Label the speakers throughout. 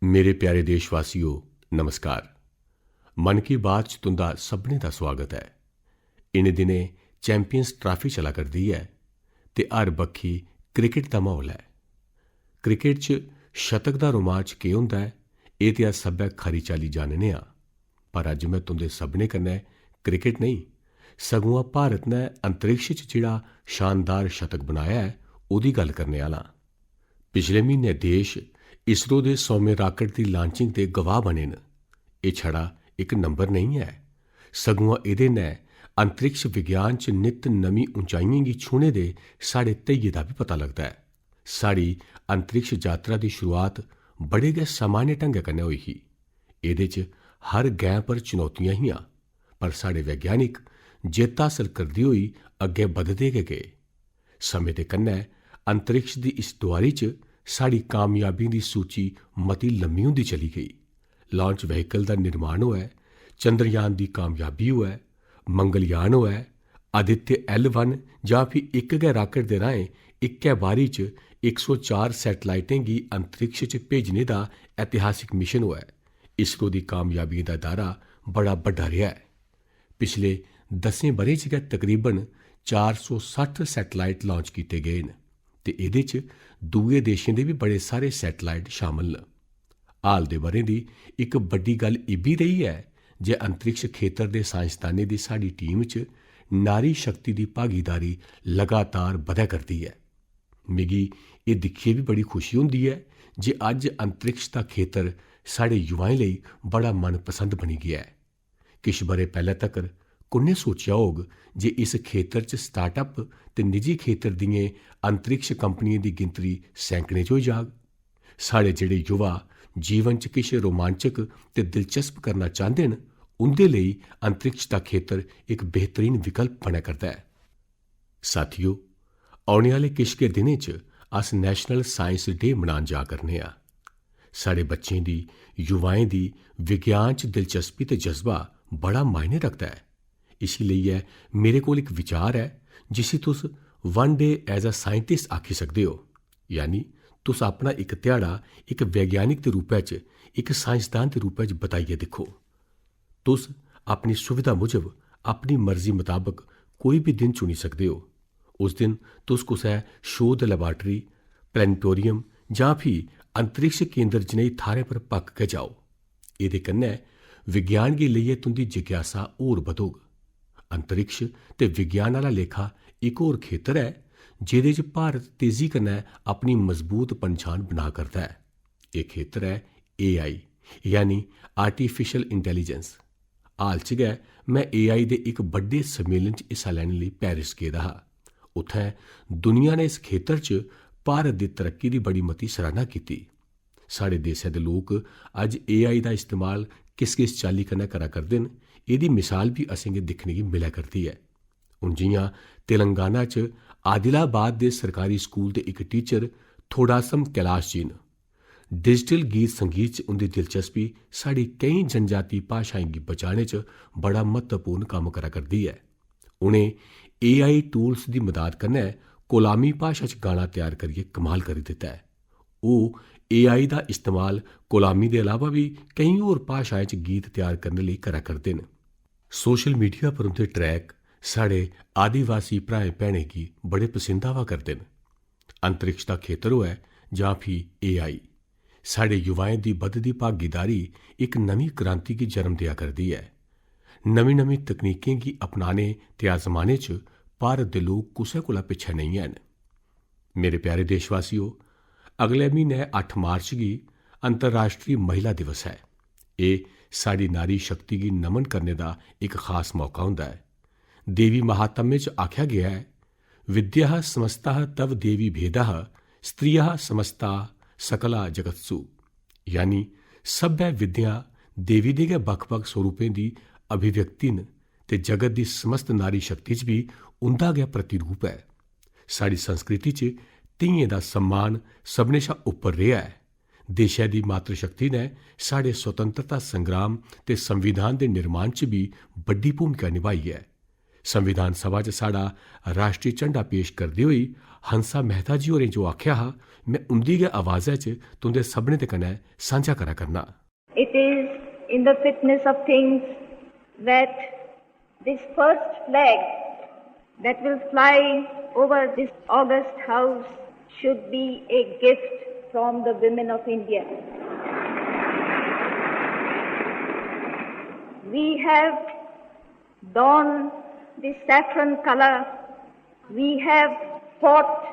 Speaker 1: मेरे प्यारे देशवासियों नमस्कार। मन की बात च तुंदा सभनें दा स्वागत है। इनें दिनें चैंपियंस ट्राफी चला करदी है ते हर बक्खी क्रिकेट दा माहौल है। क्रिकेट च शतक दा रोमांच केह् होंदा है एह् ते अस सब्भै खरी चाल्ली जानने आं, पर अज्ज मैं तुंदे सभनें कन्नै क्रिकेट नहीं सगुआं भारत ने अंतरिक्ष च जेह्ड़ा शानदार शतक बनाया है ओह्दी गल्ल करने आह्ला। पिछले म्हीने देश इसरो दे सौम्य राकेट दी लांचिंग दे गवाह बने न। एह् छड़ा इक नंबर नहीं है, सगुआं एह्दे नै अंतरिक्ष विज्ञान च नित नमीं ऊंचाइयें गी छूह्ने दे साढ़े धैर्य दा बी पता लगदा है। साढ़ी अंतरिक्ष यात्रा दी शुरुआत बड़े गै सामान्य ढंगै कन्नै होई ही। एह्दे च हर गैं पर चुनौतियां हियां, पर साढ़े वैज्ञानिक जित्त हासल करदे होई अग्गें बधदे गै गे। समें दे कन्नै अंतरिक्ष दी इस दुआरी च साढ़ी कामयाबियें दी सूची मती लम्मी होंदी चली गेई। लांच व्हीकल दा निर्माण होऐ, चंद्रयान दी कामयाबी होऐ, मंगलयान होऐ, आदित्य L1 जां फ्ही इक गै राकेट दे राहें इक्कै बारी च 104 सैटेलाइटें गी अंतरिक्ष च भेजने दा ऐतिहासिक मिशन होऐ, इसरो दी कामयाबियें दा दायरा बड़ा बड्डा रेहा है। पिछले 10 ब'रें च गै तकरीबन 460 सैटेलाइट लांच कीते गए न ते एह्दे च दूए देशें दे बी बड़े सारे सैटेलाइट शामल न। हाल दे ब'रें दी इक बड्डी गल्ल इब्बी रेही है जे अंतरिक्ष खेतर दे साइंसदानें दी साढ़ी टीम च नारी शक्ति दी भागीदारी लगातार बधै करदी है। मिगी एह् दिक्खियै बी बड़ी खुशी होंदी है जे अज्ज अंतरिक्ष दा खेतर साढ़े युवाएं लेई बड़ा मनपसंद बनी गेआ है। किश ब'रे पैह्ले तक्कर कु'न्नै सोचेआ होग जे इस खेतर च स्टार्टअप ते निजी खेतर दियें अंतरिक्ष कंपनियें दी गिनतरी सैंकड़ें च होई जाग। साढ़े जेह्ड़े युवा जीवन च किश रोमांचक ते दिलचस्प करना चांह्दे न उंदे लेई अंतरिक्ष दा खेतर इक बेहतरीन विकल्प बनै करदा है। साथियो, औने आह्ले किश गै दिनें च अस नेशनल साइंस डे मनान जा करने आं। साढ़े बच्चें दी, युवाएं दी विज्ञान च दिलचस्पी ते जज्बा बड़ा मायने रखदा है। इसी लेइयै मेरे कोल इक विचार है जिसी तुस one day as a scientist आखी सकदे हो, यानी तुस अपना इक ध्याड़ा इक वैज्ञानिक दे रूपै च, इक साइंसदान दे रूपै च बताइयै दिक्खो। तुस अपनी सुविधा मुजब अपनी मर्जी मताबक कोई बी दिन चुनी सकदे हो। उस दिन तुस कुसै शोध लैबार्टरी, प्लैनेटोरियम जां फ्ही अंतरिक्ष केंद्र जनेही थाह्रें पर पक्क गै जाओ। एह्दे कन्नै विज्ञान गी लेइयै तुंदी जिज्ञासा होर बधोग। अंतरिक्ष ते विज्ञान आह्ला लेखा इक होर खेतर है जेह्दे च भारत तेजी कन्नै अपनी मजबूत पन्छान बना करदा है। एह् खेतर है AI यानी आर्टिफिशियल इंटैलीजेंस। हाल च गै मैं AI दे इक बड्डे सम्मेलन च हिस्सा लैने लेई पेरिस गेदा हा। उत्थैं दुनिया ने इस खेतर च भारत दी तरक्की दी बड़ी मती सराह्ना कीती। साढ़े देशै दे लोक अज्ज AI दा इस्तेमाल किस किस चाल्ली कन्नै करा करदे न एह्दी मिसाल भी असेंगी दिक्खने गी मिलै करदी है। हून जि'यां तेलंगाना च आदिलाबाद दे सरकारी स्कूल दे इक टीचर थोडासम कैलाश जी न। डिजिटल गीत संगीत च उंदी दिलचस्पी साढ़ी केईं जनजाति भाशाएं गी बचाने च बड़ा महत्वपूर्ण कम्म करा करदी है। उ'नें AI टूल्स दी मदाद कन्नै कोलामी भाशा च गाना त्यार करियै कमाल करी दित्ता है। ओह् AI दा इस्तेमाल कोलामी दे अलावा भी केईं होर भाशाएं च गीत त्यार करने लेई करा करदे न। सोशल मीडिया पर उंदे ट्रैक साढ़े आदिवासी भ्राएं भैनें गी बड़े पसंद आवा करदे न। अंतरिक्ष दा खेतर होऐ जां फ्ही AI, साढ़े युवाएं दी बधदी भागीदारी इक नमीं क्रांति गी जन्म देआ करदी है। नमीं नमीं तकनीकें गी अपनाने ते आजमाने च भारत दे लोक कुसै कोला पिच्छे नेईं हैन। मेरे प्यारे देशवासियो, अगले म्हीने 8 मार्च गी अंतर्राष्ट्री महिला दिवस है। एह् साढ़ी नारी शक्ति गी नमन करने दा इक खास मौका होंदा है। देवी महात्म्य च आख्या गया है, विद्या समस्ता तव देवी भेदा स्त्रिया समस्ता सकला जगत्सु, यानी सब्भै विद्या देवी दे गै बक्ख-बक्ख स्वरूपें दी अभिव्यक्ति न ते जगत दी समस्त नारी शक्ति च भी उंदा गै प्रतिरूप है। साढ़ी संस्कृति च धियें दा सम्मान सभनें शा उप्पर रेहा है। देशै दी मातृशक्ति ने साढ़े स्वतंत्रता संग्राम ते संविधान दे निर्माण च भी बड्डी भूमिका निभाई है। संविधान सभा च साढ़ा राष्ट्रीय झंडा पेश करदे होई हंसा मेहता जी होरें जो आख्या हा, मैं उंदी गै आवाज़ै च तुंदे सभनें दे कन्नै सांझा करा करना।
Speaker 2: It is in the fitness of things that this first flag that will fly over this august house should be a gift from the women of India. We have donned the saffron color. We have fought,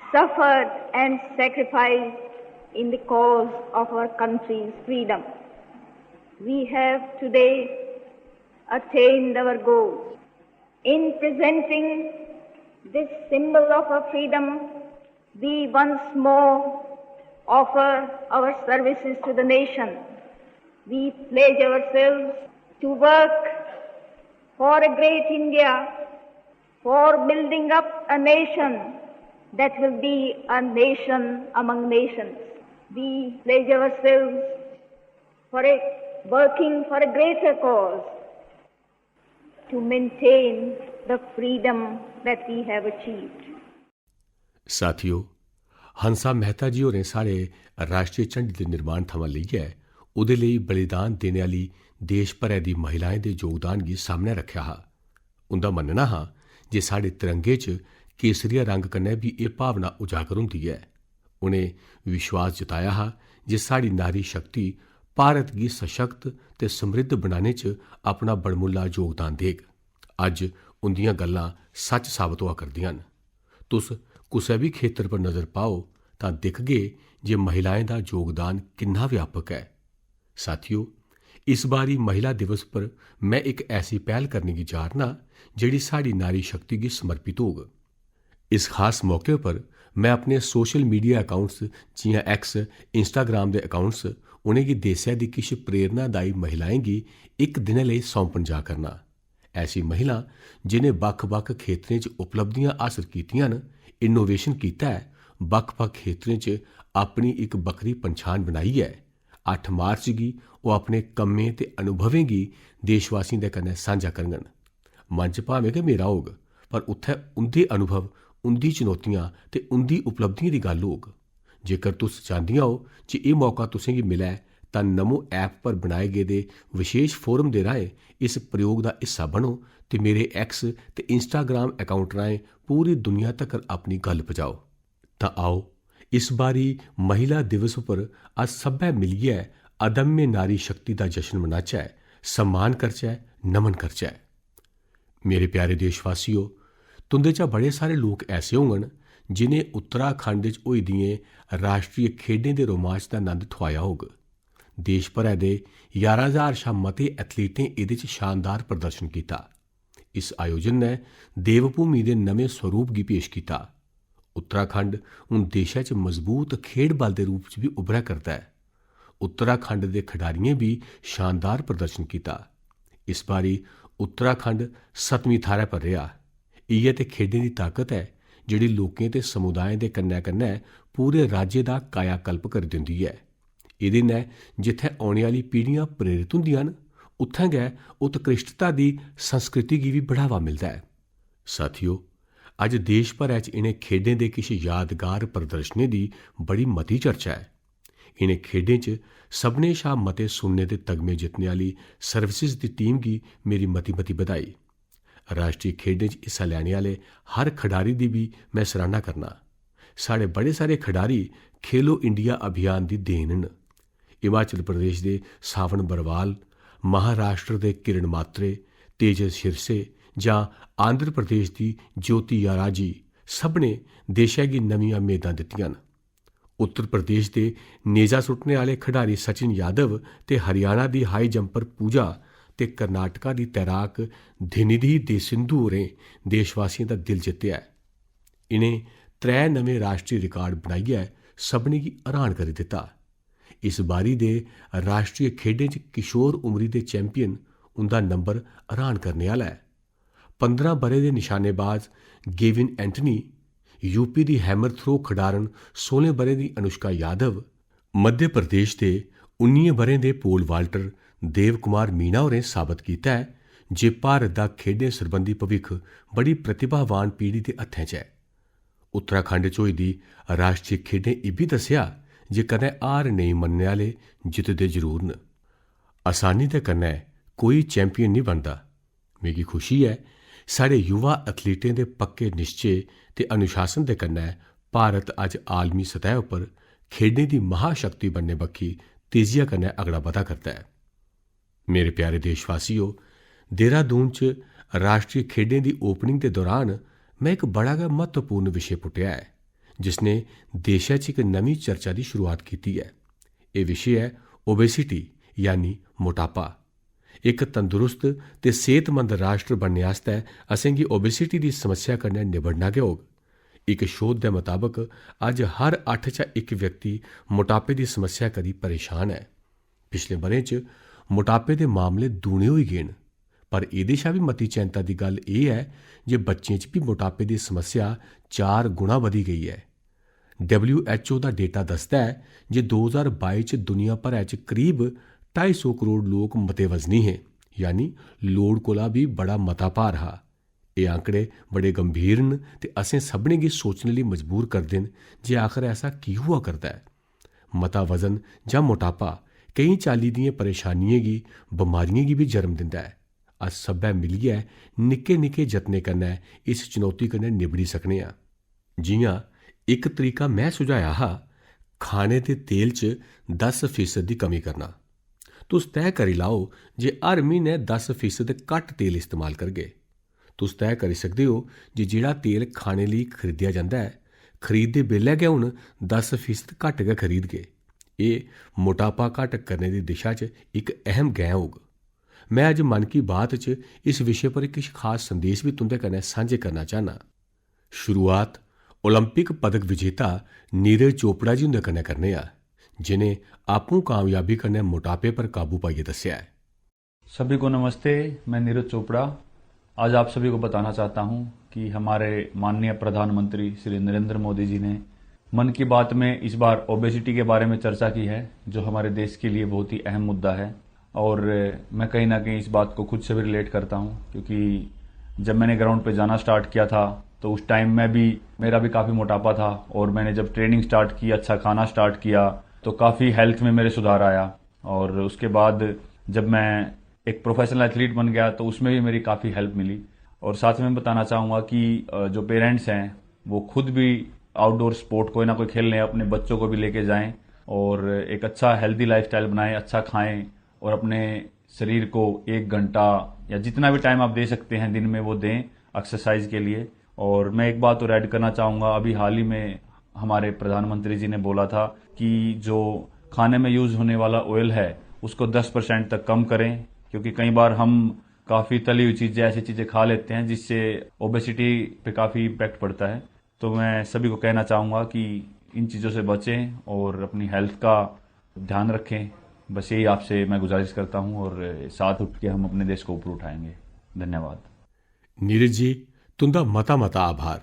Speaker 2: suffered and sacrificed in the cause of our country's freedom. We have today attained our goal. In presenting this symbol of our freedom, we once more offer our services to the nation. We pledge ourselves to work for a great India, for building up a nation that will be a nation among nations. We pledge ourselves for working for a greater cause, to maintain the freedom that we have achieved.
Speaker 1: साथियों, हंसा मेहता जी होरें साढ़े राष्ट्रीय झंडे दे निर्माण थमां लेइयै उहदे लेई बलिदान देने आह्ली देश भरै दी महिलाएं दे योगदान गी सामनै रक्खेआ हा। उंदा मन्नना हा जे साढ़े तिरंगे च केसरिया रंग कन्नै भी एह् भावना उजागर हुंदी ऐ। उनें विश्वास जताया हा जे साढ़ी नारी शक्ति भारत गी सशक्त ते समृद्ध बनाने च अपना बड़मुल्ला योगदान देग। अज्ज उंदियां गल्लां सच साबत होआ करदियां न। तुस कुसै भी खेतर पर नज़र पाओ तां दिखगे जे महिलाएं दा योगदान किन्ना व्यापक है। साथियों, इस बारी महिला दिवस पर मैं एक ऐसी पहल करने की जा रहा जेड़ी साड़ी नारी शक्ति गी समर्पित होग। इस खास मौके पर मैं अपने सोशल मीडिया अकाउंट्स जियां एक्स, इंस्टाग्राम दे अकाउंट्स उनेंगी देसै दी किश प्रेरणादायी महिलाएं गी इक दिनै लेई सौंपन जा करना। ऐसी महिला जिनें बक्ख-बक्ख खेत्तरें च उपलब्धियां हासल कीतियां न, इनोवेशन कीता है, बक्ख-बक्ख खेत्तरें च अपनी इक बक्खरी पंछान बनाई है। 8 मार्च गी ओह् अपने कम्में ते अनुभवें गी देशवासियों दे कन्नै सांझा करङन। मंच भावें गै मेरा होग, पर उत्थै उंदे अनुभव, उंदी चुनौतियां ते उंदी उपलब्धियें दी गल्ल होग। जेकर तुस चाहदियां हो जे एह् मौका तुसेंगी मिलै तां नमो ऐप पर बनाए गेदे विशेष फोरम दे राहें इस प्रयोग दा हिस्सा बनो ते मेरे एक्स ते इंस्टाग्राम अकाउंट राहें पूरी दुनिया तक्कर अपनी गल्ल पजाओ। तां आओ इस बारी महिला दिवस पर अस सब्भै मिलियै अदम्य नारी शक्ति दा जश्न मनाचै, सम्मान करचै, नमन करचै। मेरे प्यारे देशवासियो, तुंदे चा बड़े सारे लोक ऐसे होङन जिनें उत्तराखंड च होई दियें राष्ट्रीय खेडें दे रोमांच दा नंद ठोआया होग। देश भरै दे 11,000 शा मते एथलीटें एह्दे च शानदार प्रदर्शन कीता। इस आयोजन ने देवभूमि दे नमें स्वरूप गी पेश कीता। उत्तराखंड हून देशै च मजबूत खेड बल दे रूप च भी उभरै करदा है। उत्तराखंड दे खिडारियें भी शानदार प्रदर्शन कीता। इस बारी उत्तराखंड 7वीं थाह्रै पर रेहा। इ'यै ते खेडें दी ताकत है जेह्ड़ी लोकें ते समुदायें दे कन्नै कन्नै पूरे राज्य दा कायाकल्प करी दिंदी ऐ। एह्दे नै जित्थै औने आह्ली पीढ़ियां प्रेरित होंदियां न, उत्थै गै उत्कृष्टता दी संस्कृति गी भी बढ़ावा मिलदा है। साथियो, अज्ज देश भरै च इनें खेडें दे किश यादगार प्रदर्शनें दी बड़ी मती चर्चा है। इनें खेडें च सभनें शा मते सुन्ने दे तगमे जित्तने आह्ली सर्विसेज दी टीम गी मेरी मती मती बधाई। राष्ट्रीय खेडें च हिस्सा लैने आह्ले हर खिडारी दी भी मैं सराहना करना। साढ़े बड़े सारे खिडारी खेलो इंडिया अभियान दी देन न। हिमाचल प्रदेश दे सावन बरवाल, महाराष्ट्र दे किरण मात्रे, तेजस शिरसे जां आंध्र प्रदेश दी ज्योति याराजी सभनें देशै गी नमियां मेदां दित्तियां न। उत्तर प्रदेश दे नेजा सुट्टने आह्ले खिडारी सचिन यादव ते हरियाणा दी हाई जंपर पूजा ते कर्नाटका दी तैराक धिनिधि दे सिंधु होरें देशवासियों दा दिल जित्तेआ। इनें 3 नमें राष्ट्रीय रिकार्ड बनाइयै सभनें गी हैरान करी दित्ता। इस बारी दे राष्ट्रीय खेडें च किशोर उमरी दे चैंपियन उंदा नंबर हैरान करने आह्ला है। 15 ब'रे दे निशानेबाज गेविन एंटनी, यूपी दी हैमर थ्रो खिडारन 16 ब'रे दी अनुष्का यादव, मध्य प्रदेश दे 19 ब'रें दे पोल वाल्टर देव कुमार मीना होरें साबत कीता है ਜੇ ਭਾਰਤ ਦਾ ਖੇਡਾਂ ਸੰਬੰਧੀ ਭਵਿੱਖ ਬੜੀ ਪ੍ਰਤਿਭਾਵਾਨ ਪੀੜ੍ਹੀ ਦੇ ਹੱਥਾਂ 'ਚ ਹੈ। ਉੱਤਰਾਖੰਡ 'ਚ ਹੋਈ ਦੀ ਰਾਸ਼ਟਰੀ ਖੇਡਾਂ ਇਹ ਵੀ ਦੱਸਿਆ जे कदें हार नहीं मनने आह्ले जितदे जरूर न। आसानी दे कन्नै कोई चैंपियन नहीं बनदा। मिगी खुशी है साढ़े युवा एथलीटें दे पक्के निश्चय ते अनुशासन दे कन्नै भारत अज आलमी सतह उपर खेडें दी महाशक्ति बनने बक्खी तेजिया कन्नै अगड़ा बधा करदा है। मेरे प्यारे देशवासियों, देहरादून च राष्ट्रीय खेडें दी ओपनिंग दे दौरान मैं एक बड़ा गै महत्वपूर्ण विषय पुट्टिया है जिसने देशा च एक नवी चर्चा की शुरुआत की है। यह विषय है ओबेसिटी यानी मोटापा। एक तंदुरुस्त ते सेहतमंद राष्ट्र बनने आस्तै असेंगी ओबेसिटी की समस्या कन्नै निबड़ना गै होग। एक शोध के मुताबक अज हर 8 चा एक व्यक्ति मोटापे की समस्या करी परेशान है। पिछले ब'रें च मोटापे के मामले दूने होई गए न, पर एह्दे शा भी मती चिंता की गल यह है जे बच्चें च भी मोटापे की समस्या 4 गुणा वधी गई है। WHO का डेटा दसदा है जे 2022 च दुनिया भरै च करीब 250 करोड़ लोग मते वजनी हे, यानी लोड़ कोला भी बड़ा मता भार हा। ये आंकड़े बड़े गंभीर न ते असें सभनें गी सोचने लिए मजबूर करदे न जे आखिर ऐसा की हुआ करदा है। मता वजन जां मोटापा कई चाल्ली दियां परेशानियें गी, बमारियें गी भी जन्म दिंदा है। अस सब्भै मिलियै निक्के निक्के जतनें कन्नै इस चुनौती कन्नै निबड़ी सकने आं। जियां एक तरीका मैं सुझाया हा, खाने दे तेल च 10% की कमी करना। तुस तय करी लाओ जे हर महीने 10% घट तेल इस्तेमाल करगे। तुस तय करी सकते हो जे जेड़ा तेल खाने लिए खरीदिया जाता है, खरीदते बेल्लै गै हुण 10% घट गै खरीदगे। ये मोटापा घट करने की दिशा च एक अहम गैं होग। मैं अज मन की बात च इस विषय पर किश खास संदेश भी तुंदे कन्नै सांझे करना चाहना। शुरुआत ओलंपिक पदक विजेता नीरज चोपड़ा जी हुंदे कन्नै करने आ, जिन्हें आपूं कामयाबी कन्नै मोटापे पर काबू पाइए दस्सिया है।
Speaker 3: सभी को नमस्ते, मैं नीरज चोपड़ा आज आप सभी को बताना चाहता हूं कि हमारे माननीय प्रधानमंत्री श्री नरेंद्र मोदी जी ने मन की बात में इस बार ओबेसिटी के बारे में चर्चा की है, जो हमारे देश के लिए बहुत ही अहम मुद्दा है। और मैं कहीं ना कहीं इस बात को खुद से भी रिलेट करता हूं, क्योंकि जब मैंने ग्राउंड पे जाना स्टार्ट किया था तो उस टाइम मेरा भी काफ़ी मोटापा था, और मैंने जब ट्रेनिंग स्टार्ट की, अच्छा खाना स्टार्ट किया, तो काफ़ी हेल्थ में मेरे सुधार आया। और उसके बाद जब मैं एक प्रोफेशनल एथलीट बन गया तो उसमें भी मेरी काफ़ी हेल्प मिली। और साथ में बताना चाहूँगा कि जो पेरेंट्स हैं वो खुद भी आउटडोर स्पोर्ट कोई ना कोई खेलने अपने बच्चों को भी लेके जाएं और एक अच्छा हेल्दी लाइफस्टाइल बनाएं, अच्छा खाएं और अपने शरीर को 1 घंटा या जितना भी टाइम आप दे सकते हैं दिन में वो दें एक्सरसाइज के लिए। और मैं एक बात और ऐड करना चाहूँगा, अभी हाल ही में हमारे प्रधानमंत्री जी ने बोला था कि जो खाने में यूज़ होने वाला ऑयल है उसको 10% तक कम करें, क्योंकि कई बार हम काफ़ी तली हुई चीज़ें, ऐसी चीज़ें खा लेते हैं जिससे ओबेसिटी पे काफ़ी इम्पैक्ट पड़ता है। तो मैं सभी को कहना चाहूँगा कि इन चीज़ों से बचें और अपनी हेल्थ का ध्यान रखें। बस यही आपसे मैं गुजारिश करता हूँ और साथ उठ के हम अपने देश को ऊपर उठाएंगे। धन्यवाद।
Speaker 1: नीरज जी, तुंदा मता मता आभार।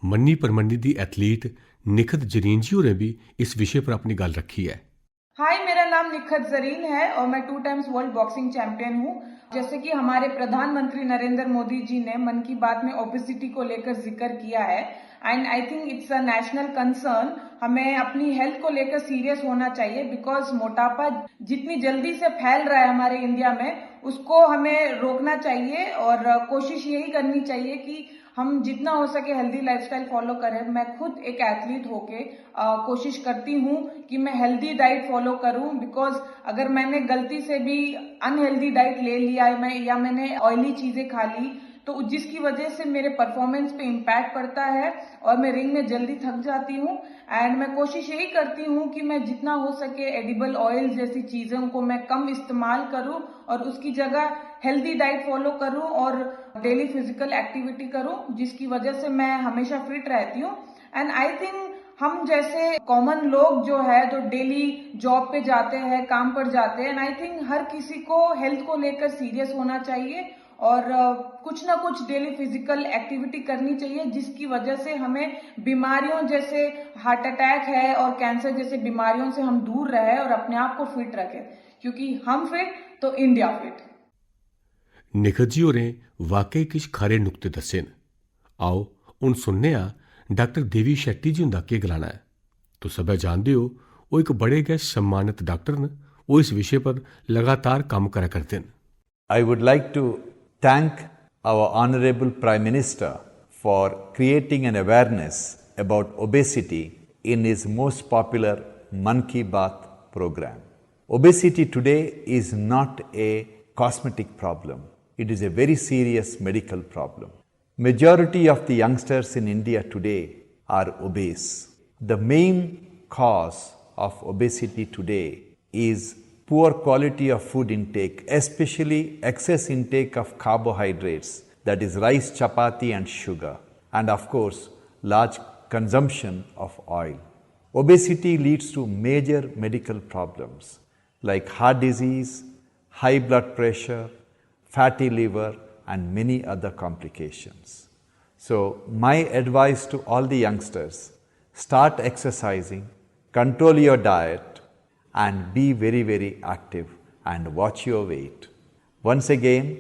Speaker 1: मन्नी परमन्नी दी एथलीट निखत जरीन जी होरें भी इस विषय पर अपनी गल रखी है।
Speaker 4: हाय, मेरा नाम निखत जरीन है और मैं 2 टाइम्स वर्ल्ड बॉक्सिंग चैंपियन हूँ। जैसे कि हमारे प्रधानमंत्री नरेंद्र मोदी जी ने मन की बात में ओबेसिटी को लेकर जिक्र किया है, and I think it's a national concern. हमें अपनी हेल्थ को लेकर सीरियस होना चाहिए, बिकॉज मोटापा जितनी जल्दी से फैल रहा है हमारे इंडिया में, उसको हमें रोकना चाहिए और कोशिश यही करनी चाहिए कि हम जितना हो सके हेल्दी लाइफस्टाइल फॉलो करें। मैं खुद एक एथलीट होके कोशिश करती हूँ कि मैं हेल्दी डाइट फॉलो करूँ, बिकॉज अगर मैंने गलती से भी अनहेल्दी डाइट ले लिया है या मैंने ऑयली चीजें खा ली, तो जिसकी वजह से मेरे परफॉर्मेंस पे इम्पैक्ट पड़ता है और मैं रिंग में जल्दी थक जाती हूँ। एंड मैं कोशिश यही करती हूँ कि मैं जितना हो सके एडिबल ऑयल जैसी चीजों को मैं कम इस्तेमाल करूँ और उसकी जगह हेल्दी डाइट फॉलो करूँ और डेली फिजिकल एक्टिविटी करूँ, जिसकी वजह से मैं हमेशा फिट रहती हूँ। एंड आई थिंक हम जैसे कॉमन लोग जो है जो डेली जॉब पे जाते हैं, काम पर जाते हैं, एंड आई थिंक हर किसी को हेल्थ को लेकर सीरियस होना चाहिए और कुछ ना कुछ डेली फिजिकल एक्टिविटी करनी चाहिए, जिसकी वजह से हमें बीमारियों जैसे हार्ट अटैक है और कैंसर जैसे बीमारियों से हम दूर रहे और अपने आप को फिट रखें, क्योंकि हम फिट तो इंडिया फिट।
Speaker 1: निखत जी होरें वाकई किश खरे नुक्ते दस्से न। आओ हुण सुनने आं डॉक्टर देवी शेट्टी जी हुंदा केह् गलाना है। तुस सबै जानदे हो वो एक बड़े गै सम्मानित डॉक्टर न। वो इस विषय पर लगातार कम्म करा करदे न।
Speaker 5: I would like to thank our Honorable Prime Minister for creating an awareness about obesity in his most popular Man Ki Baat program. Obesity today is not a cosmetic problem. It is a very serious medical problem. Majority of the youngsters in India today are obese. The main cause of obesity today is poor quality of food intake, especially excess intake of carbohydrates, that is rice, chapati and sugar, and of course large consumption of oil. Obesity leads to major medical problems like heart disease, high blood pressure, fatty liver and many other complications. So my advice to all the youngsters, start exercising, control your diet and be very, very active and watch your weight. Once again,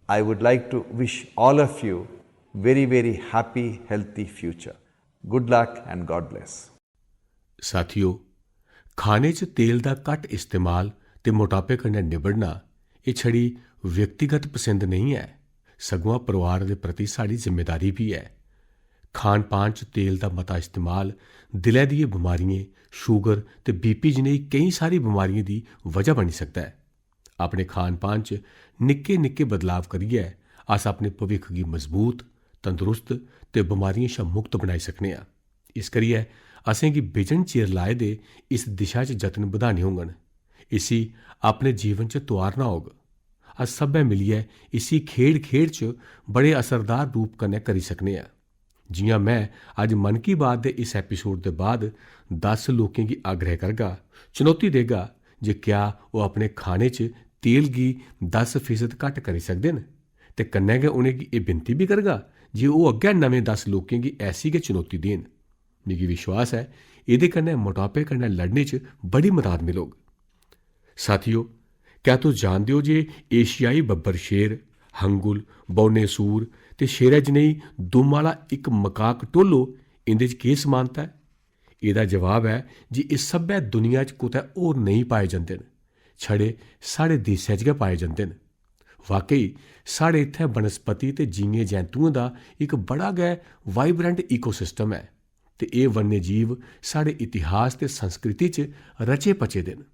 Speaker 5: I would like to wish all of you very, very happy, healthy future. Good luck and God bless.
Speaker 1: साथियों, खाने च तेल दा घट इस्तेमाल ते मोटापे कन्नै निबड़ना ये छड़ी व्यक्तिगत पसंद नहीं है, सगुआं परिवार दे प्रति साड़ी जिम्मेदारी भी है। खान पान च तेल दा मता इस्तेमाल दिलै दियें बमारियें, शूगर ते बीपी जनेही कई सारी बमारियें दी वजह बनी सकदा है। अपने खान पान च निक्के निक्के बदलाव करियै अस अपने भविक्ख गी मजबूत, तंदरुस्त ते बमारियें शा मुक्त बनाई सकने आं। इस करियै असें गी बिजन चिर लाए दे इस दिशा च जतन बधाने होङन। इसी अपने जीवन च तोआरना होग। अस सब्भै मिलियै इसी खेड़ च बड़े असरदार रूप कन्नै करी सकने आं। जियां मैं अज मन की बात दे इस एपीसोड दे बाद 10 लोकें गी आग्रह करगा, चुनौती देगा जे क्या ओह् अपने खाने च तेल गी 10% घट करी सकदे न, ते कन्नै गै उनेंगी एह् बिनती भी करगा जे ओह् अग्गै नमें 10 लोकें गी ऐसी गै चुनौती देन। मिगी विश्वास है एह्दे कन्नै मोटापे कन्नै लड़ने च बड़ी मदद मिलोग। साथियों, क्या तुस जानदे हो जे एशियाई बब्बर शेर, हंगुल, बौने सूर ते शेरै जनेही दुम आह्ला इक मकाक टोलो इंदे च केह् समानता है? एह्दा जवाब है जे एह् सब्भै दुनिया च कुतै होर नेईं पाए जंदे न, छड़े साढ़े देसै च गै पाए जंदे न। वाकई साढ़े इत्थै बनस्पति ते जीवें जैंतुएं दा इक बड़ा गै वाइब्रेंट इकोसिस्टम है ते एह् वन्य जीव साढ़े इतिहास ते संस्कृति च रचे पचे दे न।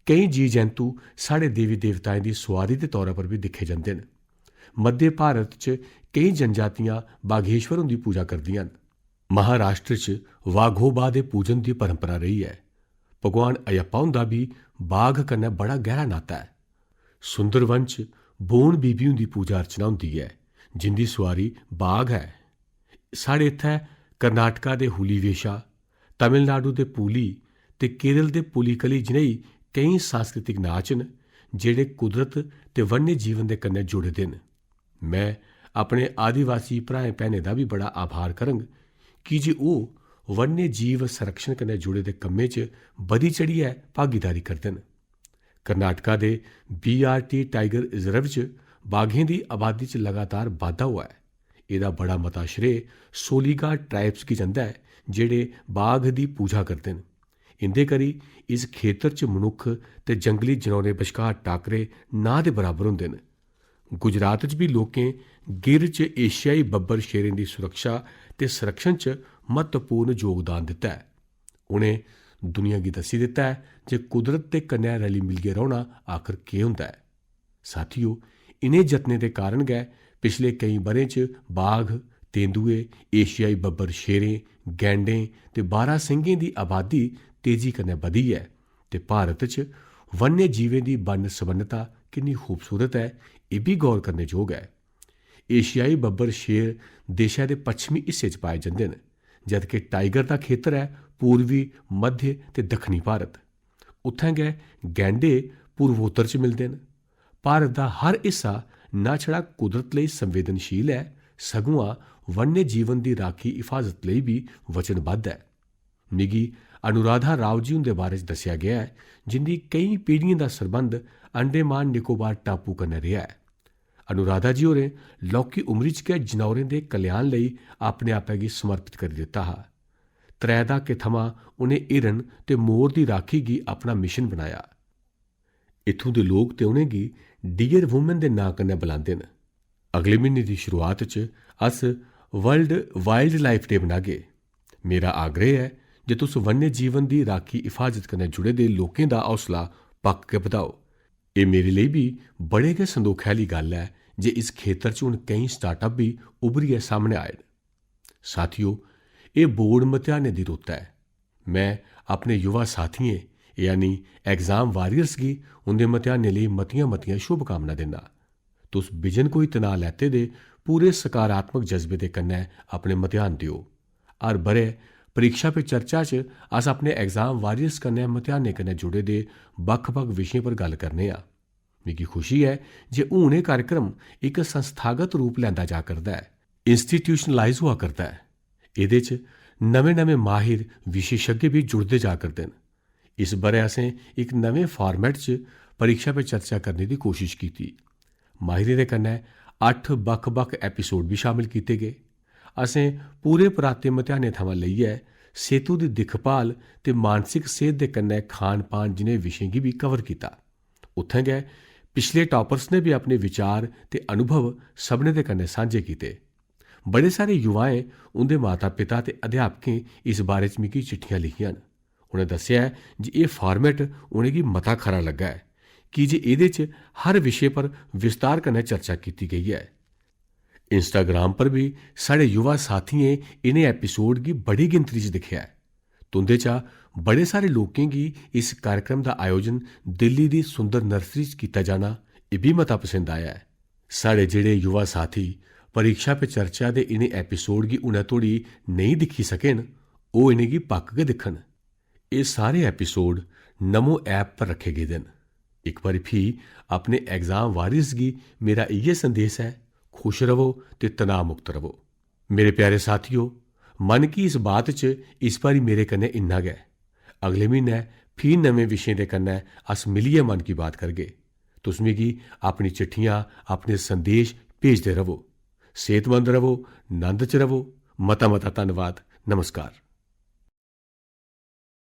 Speaker 1: केईं जी जैंतु साढ़े देवी देवताएं दी सुआरी दे तौरा पर भी दिक्खे जंदे न। मध्य भारत च केईं जनजातियां बाघेश्वर हुंदी पूजा करदियां न। महाराष्ट्र च वाघोबा दे पूजन दी परंपरा रही है। भगवान अयप्पा हुंदा भी बाघ कन्नै बड़ा गैह्रा नाता है। सुंदरवन च बोन बीबी हुंदी पूजा अर्चना हुंदी है, जिंदी सुआरी बाघ है। साढ़े इत्थै कर्नाटका दे हुलीवेशा, तमिलनाडु दे पुली ते केरल दे पुलिकली जनेही केईं सांस्कृतिक नाच न जेह्ड़े कुदरत ते वन्य जीवन दे कन्नै जुड़े दे न। मैं अपने आदिवासी भ्राएं भैनें दा भी बड़ा आभार करंग कि जे ओह् वन्य जीव संरक्षण कन्नै जुड़े दे कम्में च बधी चढ़ियै भागीदारी करदे न। कर्नाटका दे BRT टाइगर रिजर्व च बाघें दी आबादी च लगातार बाद्धा होआ है। एह्दा बड़ा मता श्रेय सोलिगा ट्राइब्स गी जंदा है, जेह्ड़े बाघ दी पूजा करदे न। इंदे करी इस खेतर च मनुक्ख ते जंगली जनौरें बश्कार टाकरे ना दे बराबर होंदे न। गुजरात च भी लोकें गिर च एशियाई बब्बर शेरें दी सुरक्षा ते संरक्षण च महत्वपूर्ण योगदान दित्ता है। उनें दुनिया गी दस्सी दित्ता है जे कुदरत दे कन्नै रली मिलियै रौह्ना आखर केह् होंदा है। साथियों, इनें जतनें दे कारण गै पिछले केईं ब'रें च बाघ, तेंदुए, एशियाई बब्बर शेरें, गैंडें ते बारासिंगें दी आबादी तेजी कन्नै बधी ऐ ते भारत च वन्य जीवें दी बन्न सबन्नता किन्नी खूबसूरत है, एह् बी गौर करने जोग है। एशियाई बब्बर शेर देशै दे पच्छमी हिस्से च पाए जंदे न, जदकि टाइगर दा खेतर है पूर्वी, मध्य ते दक्खनी भारत। उत्थैं गै गैंडे पूर्वोत्तर च मिलदे न। भारत दा हर हिस्सा ना छड़ा कुदरत लेई संवेदनशील है, सगुआं वन्य जीवन दी राखी हिफाजत लेई भी वचनबद्ध है। मिगी अनुराधा राव जी हुंदे बारे च दस्सेआ गेआ है, जिंदी केईं पीढ़ियें दा सरबंध अंडेमान निकोबार टापू कन्नै रेहा है। अनुराधा जी होरें लौह्की उमरी च गै जनौरें दे कल्याण लेई अपने आपै गी समर्पित करी दित्ता हा। 3 दहाके थमां उ'नें हिरन ते मोर दी राखी गी अपना मिशन बनाया। इत्थूं दे लोक ते उ'नें गी डियर वुमन दे नां कन्नै बुलांदे न। अगले म्हीने दी शुरुआत च अस वर्ल्ड वाइल्ड लाइफ डे मनागे। मेरा आग्रह है जे तुस वन्य जीवन दी राखी हिफाजत कन्नै जुड़े दे लोकें दा हौसला पक्क गै बधाओ। एह् मेरे लेई बी बड़े गै संदोखै आह्ली गल्ल है जे इस खेतर च हून केईं स्टार्टअप भी उभरियै सामने आए न। साथियो, एह् बोर्ड मतेहानें दी रुत्त है। मैं अपने युवा साथियें यानी एग्जाम वारियर्स गी उंदे मतेहानें लेई मतियां शुभकामना दिन्ना। तुस बिजन कोई तनाऽ लैते दे पूरे सकारात्मक जज्बे दे कन्नै अपने मतेहान देओ। हर ब'रे परीक्षा पे चर्चा च अस अपने एग्जाम वारियर्स कन्नै मतेहानें कन्नै जुड़े दे बक्ख-बक्ख विशें पर गल्ल करने आं। मिगी खुशी है जे हून एह् कार्यक्रम इक संस्थागत रूप लैंदा जा करदा है, इंस्टीट्यूशनलाइज होआ करदा है। एह्दे च नमें माहिर विशेषज्ञ भी जुड़दे जा करदे न। इस ब'रे असें इक नमें फार्मेट च परीक्षा पे चर्चा करने दी कोशिश कीती। माहिरें दे कन्नै 8 बक्ख-बक्ख एपिसोड भी शामिल कीते गे। असें पूरे पराते मतेहानें थमां लेइयै सेह्तू दी दिक्खभाल ते मानसिक सेह्त दे कन्नै खान पान जनेह् विशें गी भी कवर कीता। उत्थें गै पिछले टॉपर्स ने भी अपने विचार ते अनुभव सभनें दे कन्नै सांझे कीते। बड़े सारे युवाएं उंदे माता पिता ते अध्यापकें इस बारे च मिगी चिट्ठियां लिखियां न। उ'नें दस्सेआ ऐ जे एह् फार्मेट उ'नेंगी मता खरा लग्गा ऐ की जे एह्दे च हर विशे पर विस्तार कन्नै चर्चा कीती गेई है। इंस्टाग्राम पर भी साढ़े युवा साथियें इनें एपिसोड गी बड़ी गिनतरी च दिक्खेआ ऐ। तुंदे चा बड़े सारे लोकें गी इस कार्यक्रम दा आयोजन दिल्ली दी सुंदर नर्सरी च कीता जाना एह् भी मता पसंद आया है। साढ़े जेह्ड़े युवा साथी परीक्षा पे चर्चा दे इनें एपिसोड गी हुनै धोड़ी नेईं दिक्खी सके न, ओह् इनेंगी पक्क गै दिक्खन। एह् सारे एपिसोड नमो ऐप पर रखे गेदे न। इक बारी फ्ही अपने एग्जाम वारियर्स गी मेरा इ'यै संदेश है, खुश रवो ते तनाऽ मुक्त रवो। मेरे प्यारे साथियो, मन की इस बात च इस बारी मेरे कन्नै इन्ना गै। अगले म्हीनै फ्ही नमें विशें दे कन्नै अस मिलियै मन की बात करगे। तुस मिगी अपनी चिट्ठियां, अपने संदेश भेजदे रवो। सेहतमंद रवो, नंद च रवो। मता धन्नवाद। नमस्कार।